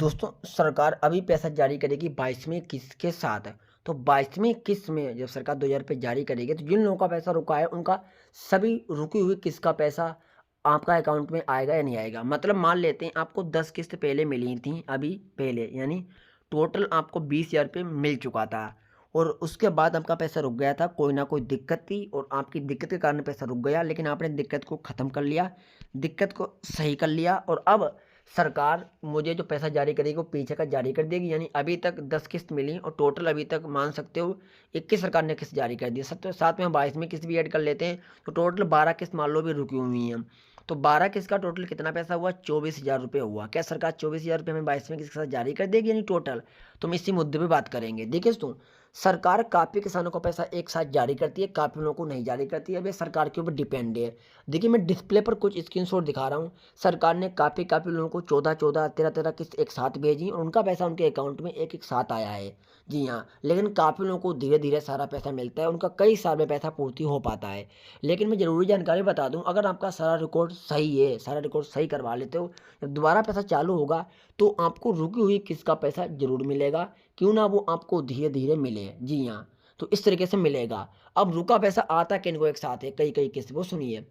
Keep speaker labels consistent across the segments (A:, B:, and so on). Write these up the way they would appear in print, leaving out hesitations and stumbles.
A: दोस्तों, सरकार अभी पैसा जारी करेगी 22वीं किस्त के साथ। तो 22वीं किस्त में जब सरकार 2000 रुपये जारी करेगी तो जिन लोगों का पैसा रुका है उनका सभी रुकी हुई किस्त का पैसा आपका अकाउंट में आएगा या नहीं आएगा। मतलब मान लेते हैं आपको 10 किस्त पहले मिली थी, अभी पहले यानी टोटल आपको 20,000 रुपये मिल चुका था और उसके बाद आपका पैसा रुक गया था, कोई ना कोई दिक्कत थी और आपकी दिक्कत के कारण पैसा रुक गया, लेकिन आपने दिक्कत को ख़त्म कर लिया, दिक्कत को सही कर लिया और अब सरकार मुझे जो पैसा जारी करेगी वो पीछे का जारी कर देगी। यानी अभी तक 10 किस्त मिली और टोटल अभी तक मान सकते हो 21 सरकार ने किस्त जारी कर दी। सब तो साथ में हम 22वीं किस्त भी ऐड कर लेते हैं तो टोटल 12 किस्त मान लो भी रुकी हुई हैं। तो 12 किस्त का टोटल कितना पैसा हुआ? 24,000 रुपये हुआ। क्या सरकार 24,000 रुपये हमें 22वीं किस्त के साथ जारी कर देगी यानी टोटल? तो हम इसी मुद्दे पर बात करेंगे। देखिए दोस्तों, सरकार काफ़ी किसानों को पैसा एक साथ जारी करती है, काफ़ी लोगों को नहीं जारी करती है। अब ये सरकार के ऊपर डिपेंड है। देखिए मैं डिस्प्ले पर कुछ स्क्रीनशॉट दिखा रहा हूँ। सरकार ने काफ़ी लोगों को 14-14, 13-13 किस्त एक साथ भेजी और उनका पैसा उनके अकाउंट में एक-एक साथ आया है। जी हाँ, लेकिन काफ़ी लोगों को धीरे-धीरे सारा पैसा मिलता है, उनका कई साल में पैसा पूर्ति हो पाता है। लेकिन मैं ज़रूरी जानकारी बता दूँ, अगर आपका सारा रिकॉर्ड सही है, सारा रिकॉर्ड सही करवा लेते हो, जब दोबारा पैसा चालू होगा तो आपको रुकी हुई किस्त का पैसा ज़रूर मिलेगा, क्यों ना वो आपको धीरे-धीरे मिले। जी हाँ, तो इस तरीके से मिलेगा। अब रुका पैसा आता किनको एक साथ है, कई-कई किस्त, वो सुनिए।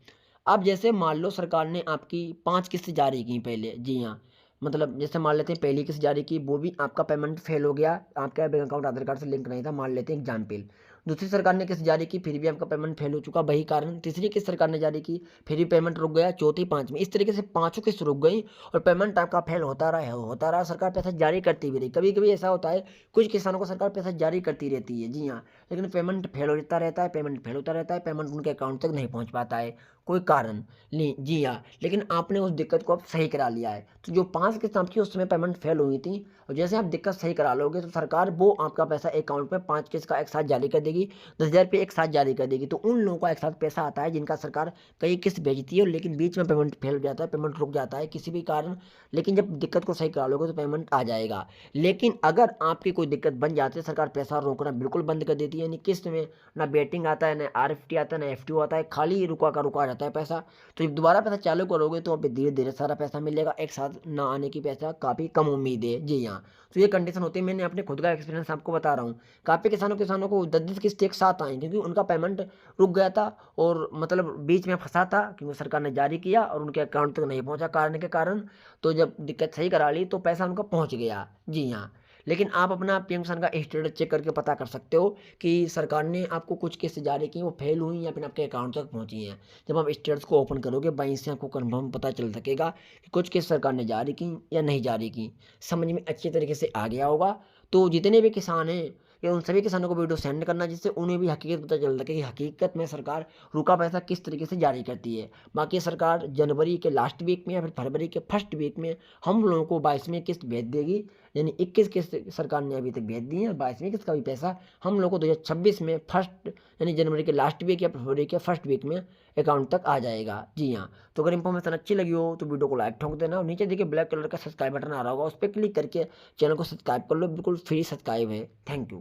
A: अब जैसे मान लो सरकार ने आपकी 5 किस्त जारी की पहले, जी हाँ, मतलब जैसे मान लेते हैं पहली किस्त जारी की, वो भी आपका पेमेंट फेल हो गया, आपका बैंक अकाउंट आधार कार्ड से लिंक नहीं था, मान लेते हैं एग्जाम्पल। दूसरी सरकार ने किस्त जारी की, फिर भी आपका पेमेंट फेल हो चुका, वही कारण। तीसरी किस्त सरकार ने जारी की, फिर भी पेमेंट रुक गया, चौथी, पाँचवीं, इस तरीके से पाँचों किस्त रुक गई और पेमेंट आपका फेल होता रहा, सरकार पैसा जारी करती भी रही। कभी-कभी ऐसा होता है, कुछ किसानों को सरकार पैसा जारी करती रहती है, जी हाँ, लेकिन पेमेंट फेल होता रहता है, पेमेंट फेल होता रहता है, पेमेंट उनके अकाउंट तक नहीं पहुँच पाता है, कोई कारण नहीं। जी हाँ, लेकिन आपने उस दिक्कत को अब सही करा लिया है। तो जो 5 किस्त आपकी उस समय पेमेंट फेल हुई थी और जैसे आप दिक्कत सही करा लोगे तो सरकार वो आपका पैसा अकाउंट में 5 किस्त का एक साथ जारी कर देगी, 10,000 रुपये एक साथ जारी कर देगी। तो उन लोगों का एक साथ पैसा आता है जिनका सरकार कई किस्त भेजती है लेकिन बीच में पेमेंट फेल हो जाता है, पेमेंट रुक जाता है किसी भी कारण, लेकिन जब दिक्कत को सही करा लोगे तो पेमेंट आ जाएगा। लेकिन अगर आपकी कोई दिक्कत बन जाती है, सरकार पैसा रोकना बिल्कुल बंद कर देती है, यानी किस्त में ना वेटिंग आता है, ना आरएफटी आता है, ना एफटीओ आता है, खाली रुका का रुका रहता है पैसा। तो जब दोबारा पैसा चालू करोगे तो आप धीरे-धीरे सारा पैसा मिलेगा, एक साथ ना आने की पैसा काफ़ी कम उम्मीद है। जी हाँ, तो ये कंडीशन होती है, मैंने अपने खुद का एक्सपीरियंस आपको बता रहा हूँ। काफ़ी किसानों को 10-10 किस्त एक साथ आई क्योंकि उनका पेमेंट रुक गया था और मतलब बीच में फँसा था क्योंकि सरकार ने जारी किया और उनके अकाउंट तक नहीं पहुँचा कारण के कारण। तो जब दिक्कत सही करा ली तो पैसा उनका पहुँच गया। जी हाँ, लेकिन आप अपना पीएम किसान का स्टेटस चेक करके पता कर सकते हो कि सरकार ने आपको कुछ किस्त जारी की, वो फेल हुई या फिर आपके अकाउंट तक पहुँची हैं। जब आप स्टेटस को ओपन करोगे वहीं से आपको कन्फर्म पता चल सकेगा कि कुछ किस्त सरकार ने जारी की या नहीं जारी की। समझ में अच्छे तरीके से आ गया होगा। तो जितने भी किसान हैं या उन सभी किसानों को वीडियो सेंड करना जिससे उन्हें भी हकीकत पता चल सके कि हकीकत में सरकार रुका पैसा किस तरीके से जारी करती है। बाकी सरकार जनवरी के लास्ट वीक में या फिर फरवरी के फर्स्ट वीक में हम लोगों को 22वीं किस्त भेज देगी, यानी 21 किस्त सरकार ने अभी तक भेज दी है, 22वीं किस्त का भी पैसा हम लोग को 2026 में फर्स्ट यानी जनवरी के लास्ट वीक या फरवरी के फर्स्ट वीक में अकाउंट तक आ जाएगा। जी हाँ, तो अगर इन्फॉर्मेशन अच्छी लगी हो तो वीडियो को लाइक ठोक देना और नीचे देखिए ब्लैक कलर का सब्सक्राइब बटन आ रहा होगा, उस पर क्लिक करके चैनल को सब्सक्राइब कर लो, बिल्कुल फ्री सब्सक्राइब है। Thank you.